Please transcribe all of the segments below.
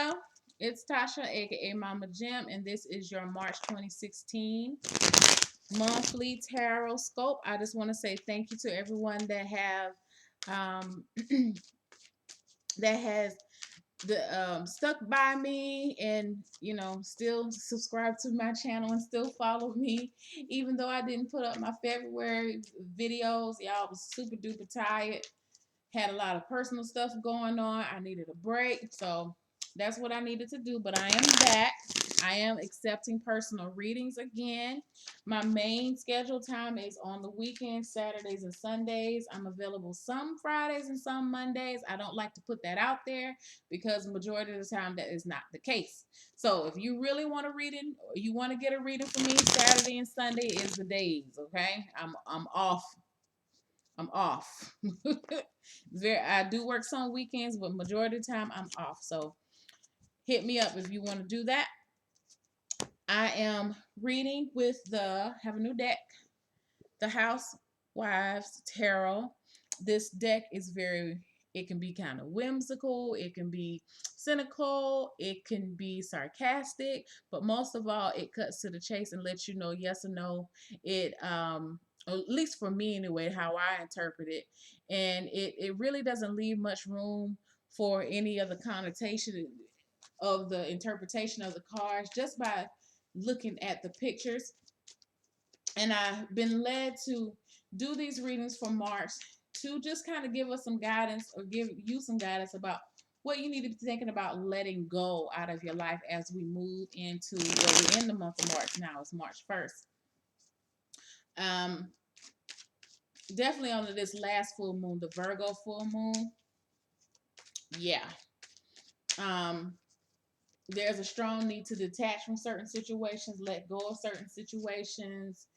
Leo, it's Tasha, aka Mama Jim, and this is your March 2016 monthly tarot scope. I just want to say thank you to everyone that have um, that has stuck by me and still subscribe to my channel and still follow me, even though I didn't put up my February videos. Y'all was super duper tired. Had a lot of personal stuff going on. I needed a break. So that's what I needed to do. But I am back. I am accepting personal readings again. My main scheduled time is on the weekends, Saturdays and Sundays. I'm available some Fridays and some Mondays. I don't like to put that out there because the majority of the time that is not the case. So if you really want a reading, or you want to get a reading from me, Saturday and Sunday is the days, okay? I'm off. I'm off. I do work some weekends, but majority of the time I'm off. So hit me up if you want to do that. I am reading with have a new deck, the Housewives Tarot. This deck is it can be kind of whimsical, it can be cynical, it can be sarcastic, but most of all, it cuts to the chase and lets you know yes or no. It at least for me anyway, how I interpret it. And it really doesn't leave much room for any other connotation of the interpretation of the cards just by looking at the pictures. And I've been led to do these readings for March to just kind of give us some guidance, or give you some guidance about what you need to be thinking about letting go out of your life as we move into, we're in the month of March now. It's March 1st. Definitely under this last full moon, the Virgo full moon. Yeah. There's a strong need to detach from certain situations, let go of certain situations,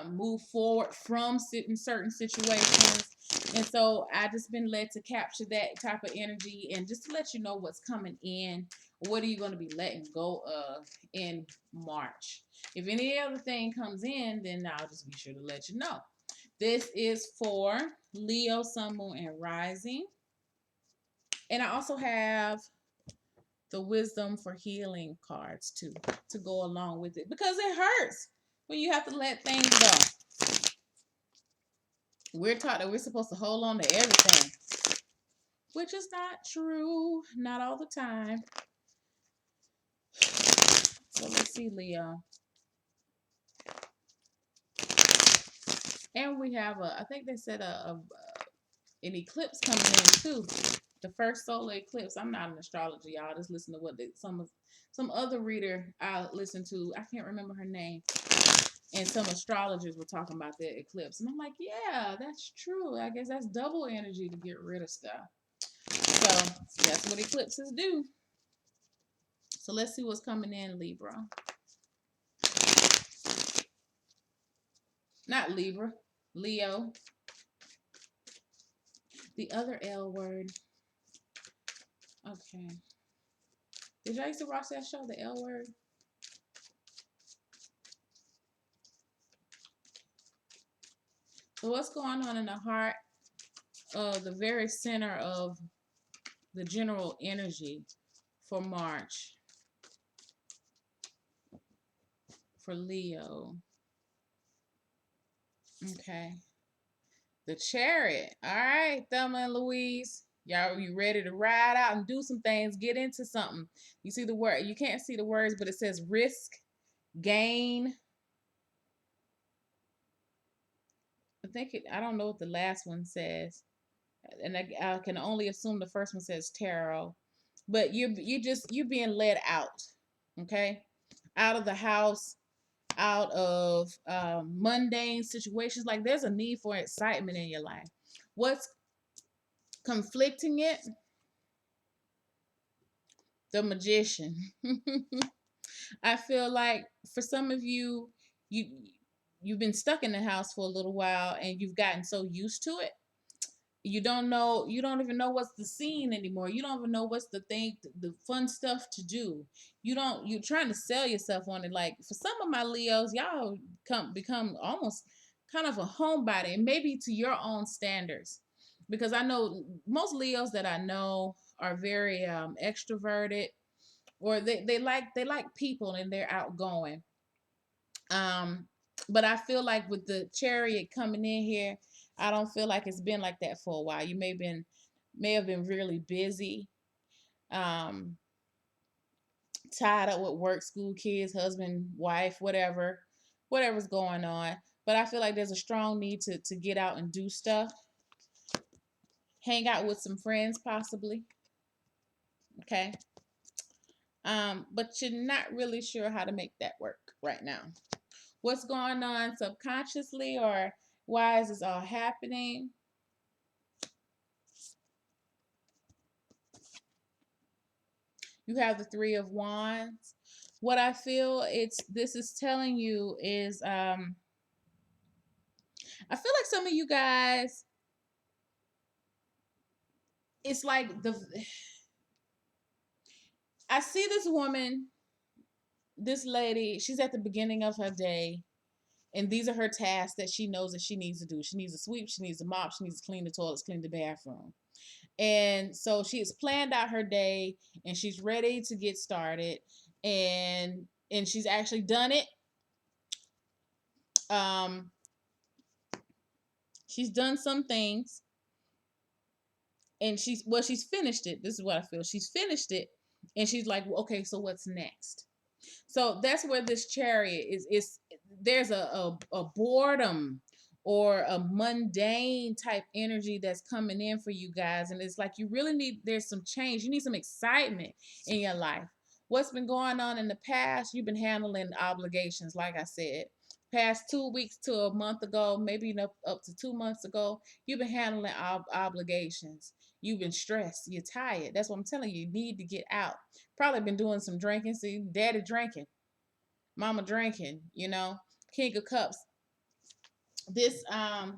move forward from certain situations. And so I just been led to capture that type of energy and just to let you know what's coming in. What are you going to be letting go of in March? If any other thing comes in, then I'll just be sure to let you know. This is for Leo, Sun, Moon, and Rising. And I also have the Wisdom for Healing cards too, to go along with it, because it hurts when you have to let things go. We're taught that we're supposed to hold on to everything, which is not true. Not all the time. So let's see, Leo. And we have I think they said an eclipse coming in too. The first solar eclipse. I'm not an astrologer, y'all. Just listen to what some other reader I listened to. I can't remember her name. And some astrologers were talking about the eclipse. And I'm like, yeah, that's true. I guess that's double energy to get rid of stuff. So that's what eclipses do. So let's see what's coming in, Libra. Not Libra, Leo. The other L word. Okay. Did y'all used to watch that show, The L Word? So what's going on in the heart of the very center of the general energy for March for Leo? Okay. The Chariot. All right, Thelma and Louise. Y'all, you ready to ride out and do some things, get into something. You see the word, you can't see the words, but it says risk, gain. I don't know what the last one says. And I can only assume the first one says tarot. But you're being led out, okay? Out of the house, out of mundane situations. Like there's a need for excitement in your life. What's conflicting it? The Magician. I feel like for some of you, you've been stuck in the house for a little while and you've gotten so used to it. You don't even know what's the scene anymore. You don't even know what's the fun stuff to do. You're trying to sell yourself on it. Like for some of my Leos, y'all become almost kind of a homebody, and maybe to your own standards. Because I know most Leos that I know are very extroverted. or they like people and they're outgoing. Um, but I feel like with the chariot coming in here, I don't feel like it's been like that for a while. You may have been really busy, um, tied up with work, school, kids, husband, wife, whatever's going on. But I feel like there's a strong need to get out and do stuff, hang out with some friends, possibly. Okay. But you're not really sure how to make that work right now. What's going on subconsciously, or why is this all happening? You have the Three of Wands. What I feel it's this is telling you is I feel like some of you guys, it's like the I see this woman, this lady, she's at the beginning of her day, and these are her tasks that she knows that she needs to do. She needs to sweep, she needs to mop, she needs to clean the toilets, clean the bathroom. And so she has planned out her day and she's ready to get started, and she's actually done it. Um she's done some things, and she's finished it. This is what I feel. She's finished it, and she's like, well, okay, so what's next? So that's where this chariot is there's a boredom or a mundane type energy that's coming in for you guys. And it's like you really need there's some change. You need some excitement in your life. What's been going on in the past, you've been handling obligations, like I said. Past 2 weeks to a month ago, maybe up to 2 months ago, you've been handling obligations. You've been stressed. You're tired. That's what I'm telling you. You need to get out. Probably been doing some drinking. See, daddy drinking, mama drinking, King of Cups. This, yeah,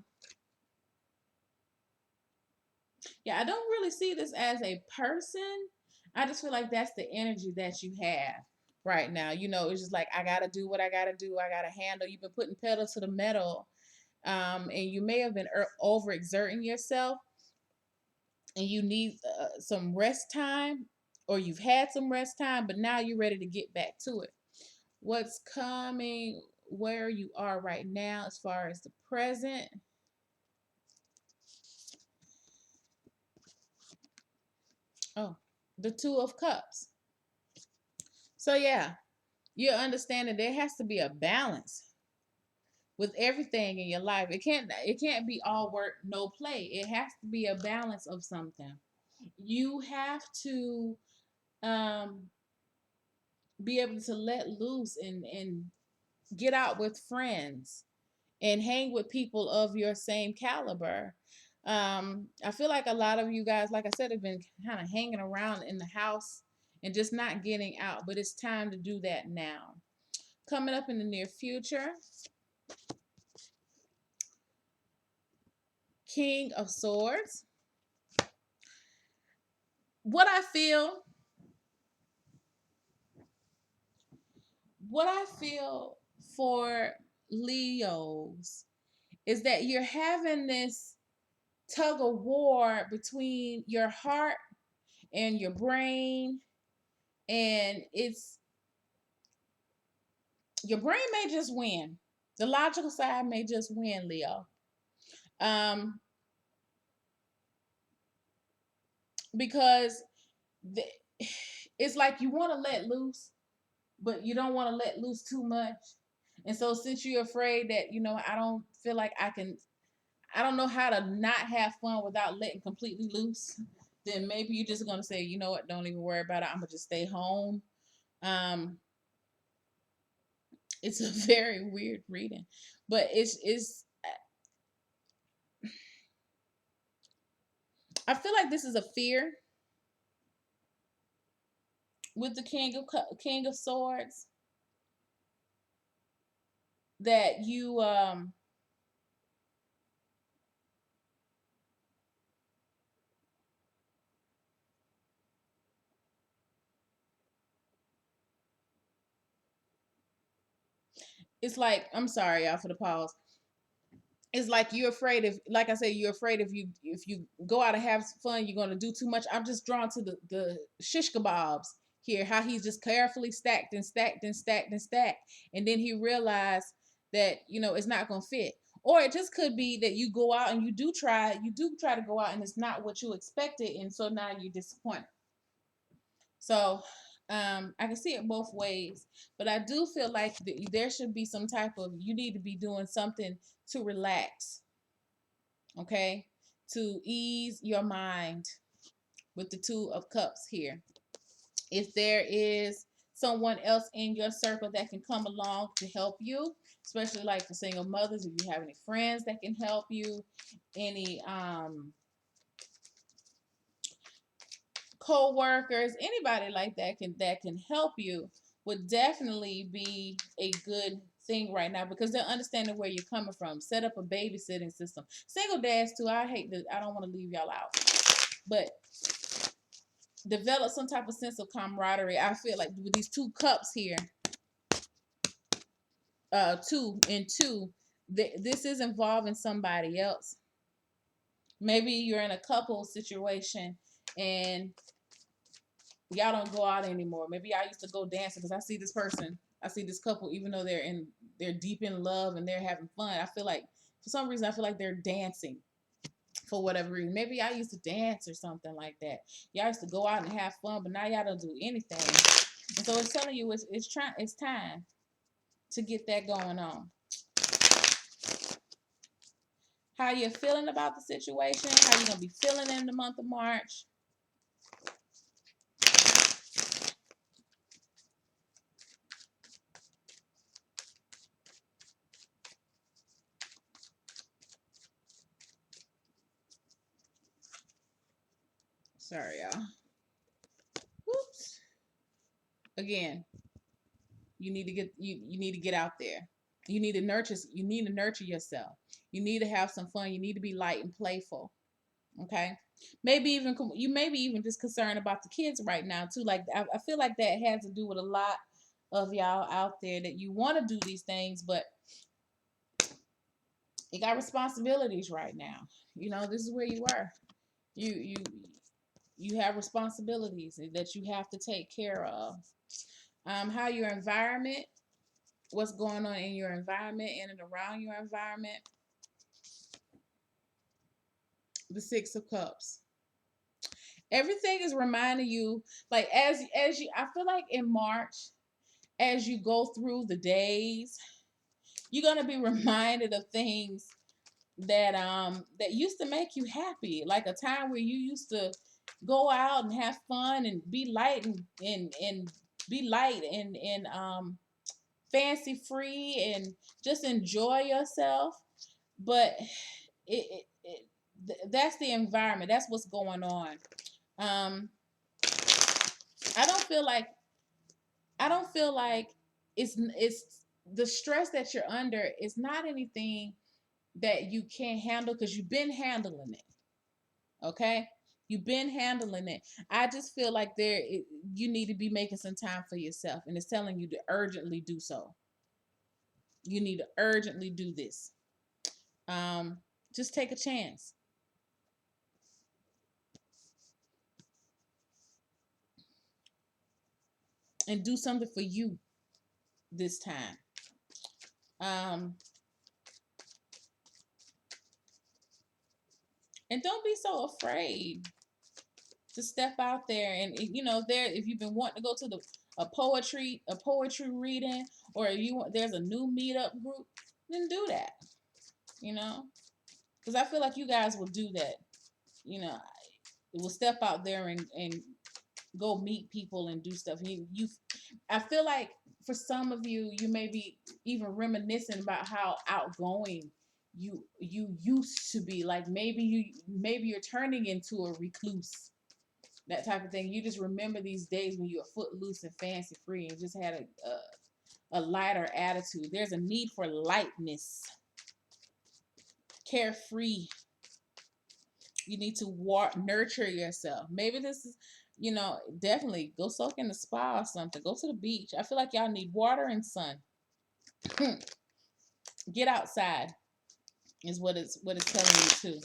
I don't really see this as a person. I just feel like that's the energy that you have right now. It's just like, I got to do what I got to do. I got to handle. You've been putting pedal to the metal. And you may have been overexerting yourself, and you need some rest time, or you've had some rest time, but now you're ready to get back to it. What's coming, where you are right now as far as the present? Oh, the Two of Cups. So yeah, you're understanding there has to be a balance with everything in your life. It can't be all work, no play. It has to be a balance of something. You have to um be able to let loose and get out with friends and hang with people of your same caliber. I feel like a lot of you guys, like I said, have been kind of hanging around in the house and just not getting out, but it's time to do that now. Coming up in the near future, King of Swords. What I feel, what I feel for Leos is that you're having this tug of war between your heart and your brain, and it's your brain may just win. The logical side may just win, Leo. Um, because the, it's like you want to let loose, but you don't want to let loose too much. And so since you're afraid that, I don't feel like I don't know how to not have fun without letting completely loose, then maybe you're just gonna say, you know what, don't even worry about it. I'm gonna just stay home. Um, it's a very weird reading, but it's. I feel like this is a fear with the King of Swords, that you it's like, I'm sorry y'all for the pause. It's like you're afraid of, like I said, you're afraid if you go out and have fun, you're gonna do too much. I'm just drawn to the shish kebabs here, how he's just carefully stacked and stacked and stacked and stacked, and then he realized that, it's not gonna fit. Or it just could be that you go out and you do try to go out and it's not what you expected, and so now you're disappointed. So I can see it both ways, but I do feel like there should be some type of, you need to be doing something to relax, okay, to ease your mind with the Two of Cups here. If there is someone else in your circle that can come along to help you, especially like for single mothers, if you have any friends that can help you, any co-workers, anybody like that can help you, would definitely be a good thing right now, because they're understanding where you're coming from. Set up a babysitting system. Single dads too. I don't want to leave y'all out, but develop some type of sense of camaraderie. I feel like with these two cups here, two and two, this is involving somebody else. Maybe you're in a couple situation and y'all don't go out anymore. Maybe I used to go dancing because I see this couple, even though they're deep in love and they're having fun. I feel like for some reason I feel like they're dancing for whatever reason. Maybe I used to dance or something like that. Y'all used to go out and have fun, but now y'all don't do anything. And so it's telling you it's time to get that going on. How you feeling about the situation? How you gonna be feeling in the month of March? Sorry, y'all. Whoops. Again, you need to get out there. You need to nurture yourself. You need to have some fun. You need to be light and playful. Okay. Maybe even just concerned about the kids right now too. Like I feel like that has to do with a lot of y'all out there that you want to do these things, but you got responsibilities right now. This is where you are. You have responsibilities that you have to take care of. How your environment, what's going on in your environment, in and around your environment. The Six of Cups. Everything is reminding you, like as you, I feel like in March, as you go through the days, you're gonna be reminded of things that used to make you happy, like a time where you used to go out and have fun and be light and be light and fancy free and just enjoy yourself. But that's the environment. That's what's going on. Um, I don't feel like it's the stress that you're under is not anything that you can't handle, because you've been handling it. Okay, you've been handling it. I just feel like you need to be making some time for yourself, and it's telling you to urgently do so. You need to urgently do this. Just take a chance and do something for you this time. Um, and don't be so afraid to step out there, and if you've been wanting to go to a poetry reading, or there's a new meetup group, then do that. Because I feel like you guys will do that. It will step out there and go meet people and do stuff. I feel like for some of you, you may be even reminiscing about how outgoing you used to be. Like maybe you're turning into a recluse, that type of thing. You just remember these days when you were footloose and fancy free and just had a lighter attitude. There's a need for lightness, carefree. You need to nurture yourself. Maybe this is, definitely go soak in the spa or something. Go to the beach. I feel like y'all need water and sun. Get outside is what it's telling you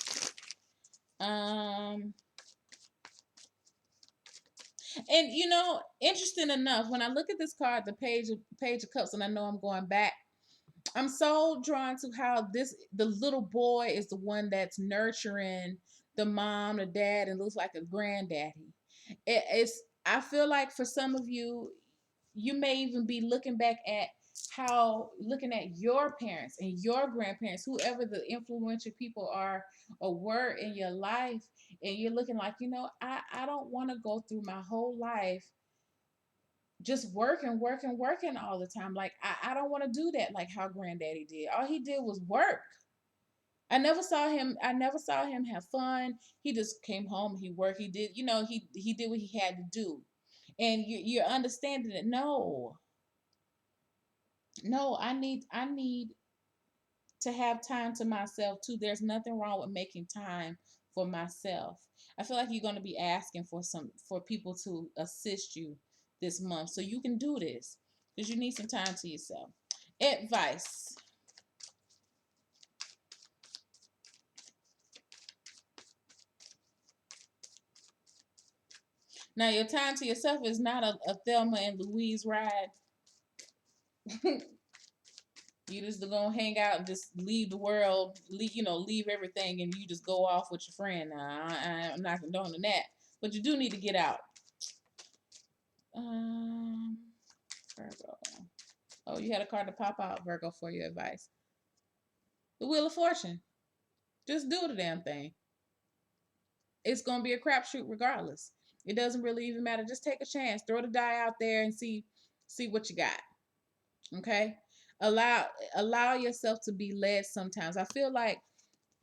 too. And interesting enough, when I look at this card, the page of cups, and I know I'm going back, I'm so drawn to how the little boy is the one that's nurturing the mom, the dad, and looks like a granddaddy. It's I feel like for some of you, you may even be looking back at how looking at your parents and your grandparents, whoever the influential people are or were in your life, and you're looking like, I don't want to go through my whole life just working, working, working all the time. Like I don't want to do that like how granddaddy did. All he did was work. I never saw him have fun. He just came home, he worked, he did, he did what he had to do. And you're understanding that no, I need to have time to myself too. There's nothing wrong with making time for myself. I feel like you're going to be asking for people to assist you this month so you can do this because you need some time to yourself. Advice. Now your time to yourself is not a Thelma and Louise ride. You just gonna hang out and just leave the world, leave everything, and you just go off with your friend. Nah, I'm not condoning that, but you do need to get out. Um, Virgo. Oh, you had a card to pop out, Virgo, for your advice. The Wheel of Fortune. Just do the damn thing. It's gonna be a crapshoot regardless. It doesn't really even matter. Just take a chance. Throw the die out there and see what you got. Okay. Allow yourself to be led sometimes. I feel like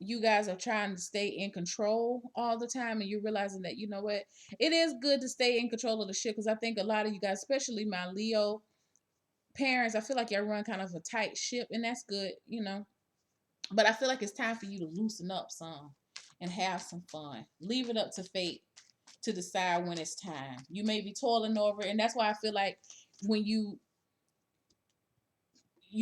you guys are trying to stay in control all the time, and you're realizing that you know what, it is good to stay in control of the ship, because I think a lot of you guys, especially my Leo parents, I feel like y'all run kind of a tight ship, and that's good. But I feel like it's time for you to loosen up some and have some fun. Leave it up to fate to decide when it's time. You may be toiling over, and that's why I feel like when you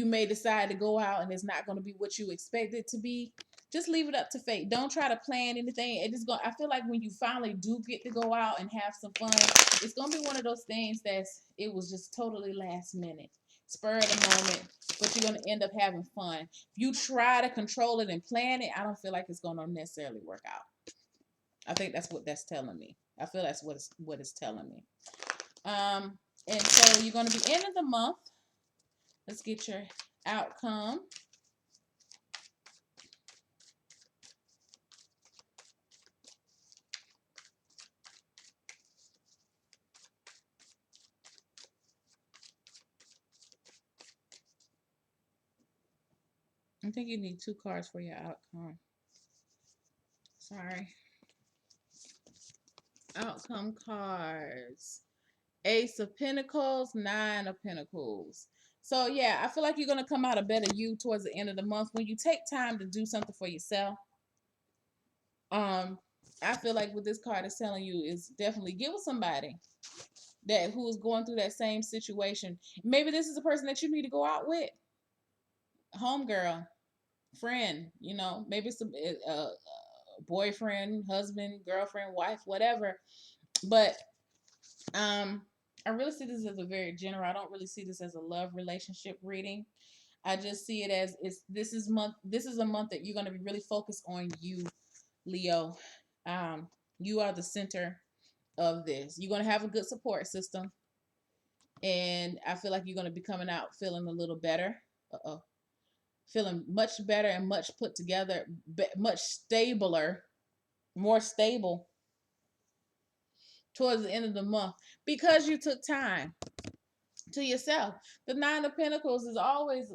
may decide to go out and it's not going to be what you expect it to be, just leave it up to fate. Don't try to plan anything. I feel like when you finally do get to go out and have some fun, it's going to be one of those things it was just totally last minute, spur of the moment, but you're going to end up having fun. If you try to control it and plan it, I don't feel like it's going to necessarily work out. I think that's what that's telling me. I feel that's what it's telling me. And so you're going to be end of the month. Let's get your outcome. I think you need 2 cards for your outcome. Sorry. Outcome cards. Ace of Pentacles, Nine of Pentacles. So yeah, I feel like you're gonna come out a better you towards the end of the month when you take time to do something for yourself. Um, I feel like what this card is telling you is definitely get with somebody who is going through that same situation. Maybe this is a person that you need to go out with. Homegirl, friend, maybe some boyfriend, husband, girlfriend, wife, whatever. But I really see this as a very general. I don't really see this as a love relationship reading. I just see it as this is a month that you're going to be really focused on you, Leo. You are the center of this. You're going to have a good support system, and I feel like you're going to be coming out feeling a little better. Feeling much better and much put together, much stabler, more stable towards the end of the month because you took time to yourself. The Nine of Pentacles is always,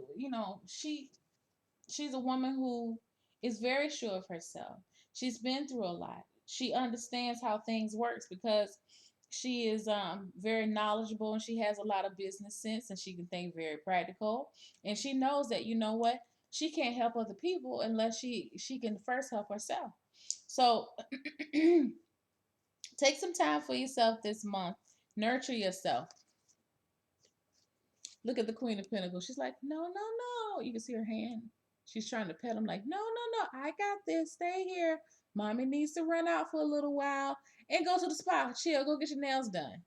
she's a woman who is very sure of herself. She's been through a lot. She understands how things works because she is very knowledgeable, and she has a lot of business sense, and she can think very practical, and she knows that what, she can't help other people unless she can first help herself. So take some time for yourself this month. Nurture yourself. Look at the Queen of Pentacles. She's like, no, no, no. You can see her hand. She's trying to pet him like, no, no, no. I got this. Stay here. Mommy needs to run out for a little while. and go to the spa, chill, go get your nails done.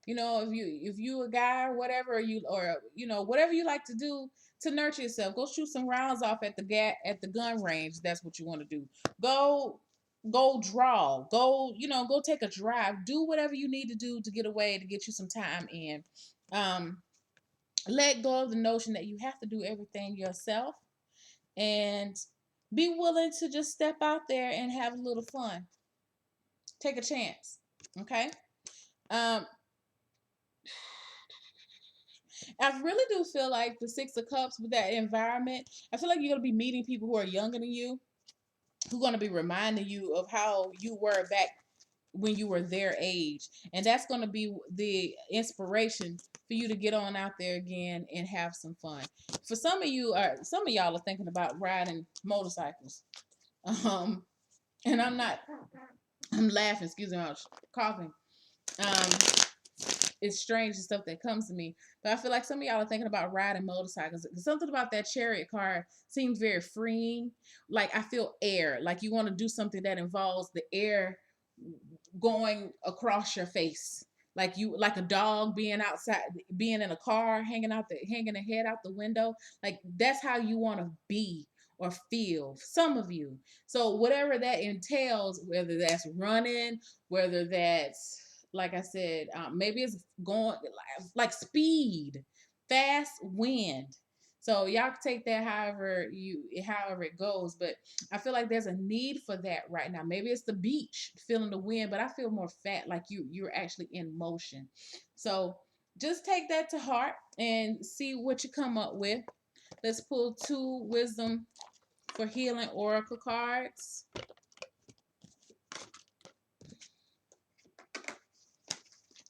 You know, if you a guy or whatever, or you know, whatever you like to do to nurture yourself, go shoot some rounds off at the gun range. That's what you want to do. Go draw. Go, you know, go take a drive. Do whatever you need to do to get away, to get you some time in. Um, Let go of the notion that you have to do everything yourself, and be willing to just step out there and have a little fun. Take a chance. Okay. Um, I really do feel like the Six of Cups with that environment, I feel like you're gonna be meeting people who are younger than you, who are gonna be reminding you of how you were back when you were their age. And that's gonna be the inspiration for you to get on out there again and have some fun. For some of y'all are thinking about riding motorcycles. Um and I'm laughing, excuse me, I was coughing. Um it's strange the stuff that comes to me. But I feel like some of y'all are thinking about riding motorcycles. Something about that chariot card seems very freeing. Like I feel air. Like you want to do something that involves the air going across your face. Like you, like a dog being outside, being in a car, hanging a head out the window. Like that's how you want to be or feel. Some of you. So whatever that entails, whether that's running, whether that's, like I said, maybe it's going like speed, fast wind. So y'all can take that however it goes, but I feel like there's a need for that right now. Maybe it's the beach, feeling the wind, but I feel more fat, like you're actually in motion. So just take that to heart and see what you come up with. Let's pull two wisdom for healing oracle cards.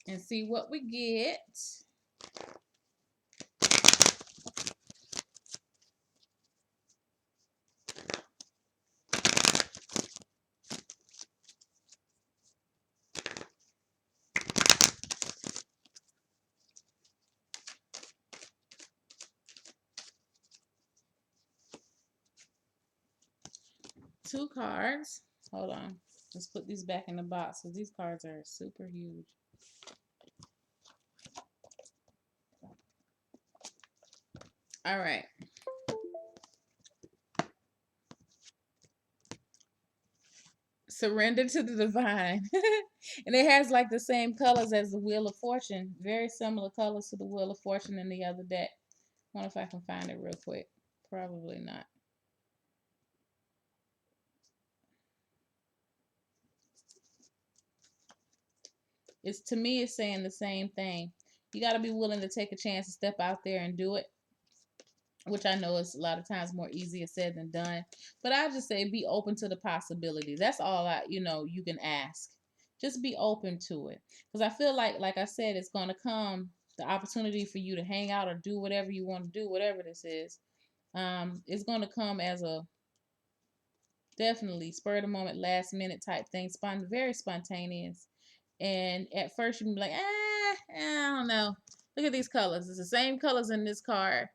And see what we get. Two cards. Hold on. Let's put these back in the box because these cards are super huge. All right. Surrender to the divine. And it has like the same colors as the Wheel of Fortune. Very similar colors to the Wheel of Fortune in the other deck. I wonder if I can find it real quick. Probably not. It's, to me, it's saying the same thing. You got to be willing to take a chance to step out there and do it, which I know is a lot of times more easier said than done. But I just say be open to the possibilities. That's all you can ask. Just be open to it. Because I feel like I said, it's going to come, the opportunity for you to hang out or do whatever you want to do, whatever this is. It's going to come as a definitely spur of the moment, last minute type thing, very spontaneous. And at first you can be like, I don't know. Look at these colors. It's the same colors in this card.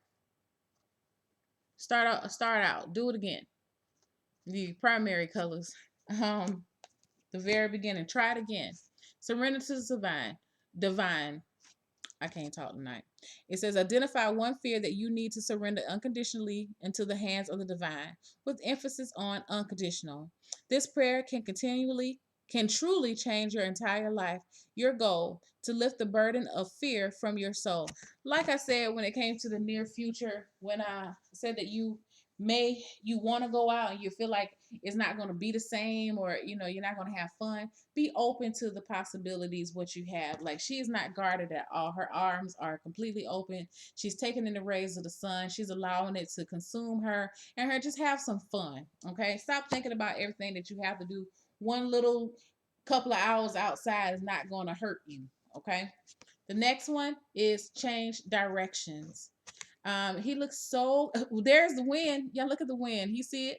Start out. Do it again. The primary colors. The very beginning. Try it again. Surrender to the divine. Divine. I can't talk tonight. It says identify one fear that you need to surrender unconditionally into the hands of the divine, with emphasis on unconditional. This prayer can truly change your entire life. Your goal to lift the burden of fear from your soul. Like I said, when it came to the near future, when I said that you want to go out and you feel like it's not going to be the same, or you're not going to have fun, be open to the possibilities, what you have. Like, she is not guarded at all. Her arms are completely open. She's taking in the rays of the sun. She's allowing it to consume her, and her just have some fun. Okay, stop thinking about everything that you have to do. One little couple of hours outside is not going to hurt you. Okay, the next one is change directions. He looks so, there's the wind. Yeah, look at the wind. You see it?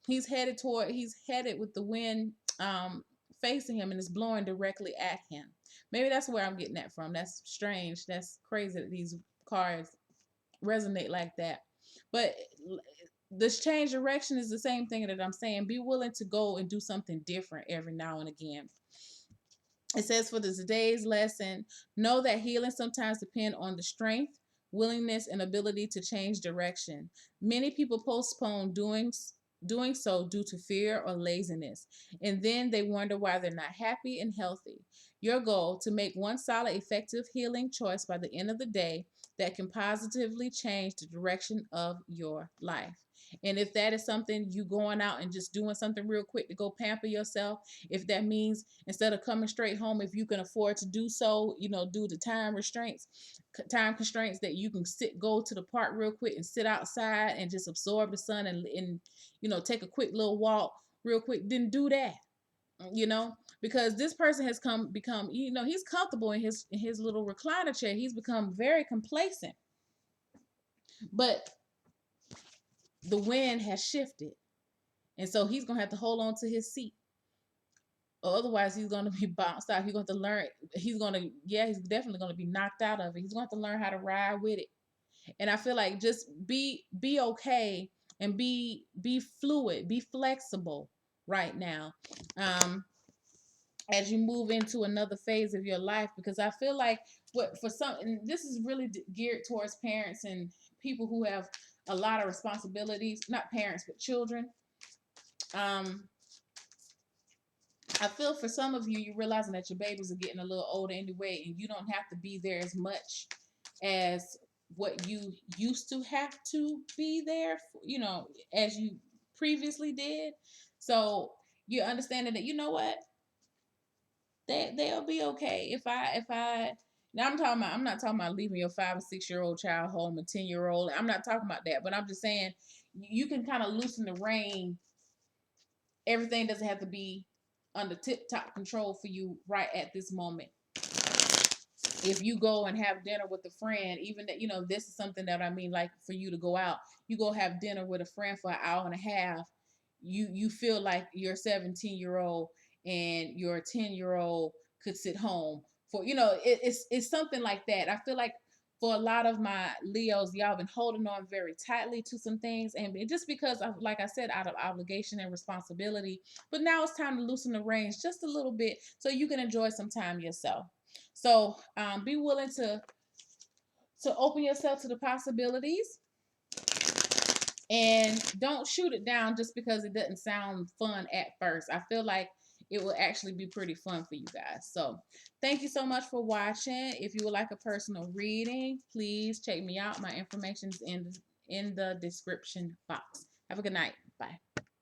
He's headed with the wind facing him, and it's blowing directly at him. Maybe that's where I'm getting that from. That's strange. That's crazy that these cards resonate like that. But this change direction is the same thing that I'm saying. Be willing to go and do something different every now and again. It says for today's lesson, know that healing sometimes depends on the strength, willingness, and ability to change direction. Many people postpone doing so due to fear or laziness, and then they wonder why they're not happy and healthy. Your goal to make one solid, effective healing choice by the end of the day that can positively change the direction of your life. And if that is something you going out and just doing something real quick to go pamper yourself, if that means instead of coming straight home, if you can afford to do so, due to time constraints, that you can go to the park real quick and sit outside and just absorb the sun and take a quick little walk real quick, then do that. Because this person has become, he's comfortable in his little recliner chair. He's become very complacent, but the wind has shifted, and so he's gonna have to hold on to his seat, or otherwise he's going to be bounced out. He's going to learn. He's definitely going to be knocked out of it. He's going to learn how to ride with it. And I feel like just be okay and be fluid, be flexible right now, as you move into another phase of your life. Because I feel like what for some, and this is really geared towards parents and people who have a lot of responsibilities, not parents but children. I feel for some of you, you're realizing that your babies are getting a little older anyway, and you don't have to be there as much as what you used to have to be there, as you previously did. So you're understanding that, you know what, they'll be okay. If I now I'm not talking about leaving your 5 or 6 year old child home, a 10-year-old. I'm not talking about that, but I'm just saying you can kind of loosen the rein. Everything doesn't have to be under tip top control for you right at this moment. If you go and have dinner with a friend, even that, this is something that I mean, like for you to go out, you go have dinner with a friend for an hour and a half. You feel like your 17-year-old and your 10-year-old could sit home for, it's something like that. I feel like for a lot of my Leos, y'all been holding on very tightly to some things, and just because of, like I said, out of obligation and responsibility. But now it's time to loosen the reins just a little bit so you can enjoy some time yourself. So be willing to open yourself to the possibilities, and don't shoot it down just because it doesn't sound fun at first. I feel like it will actually be pretty fun for you guys. So thank you so much for watching. If you would like a personal reading, please check me out. My information is in the description box. Have a good night. Bye.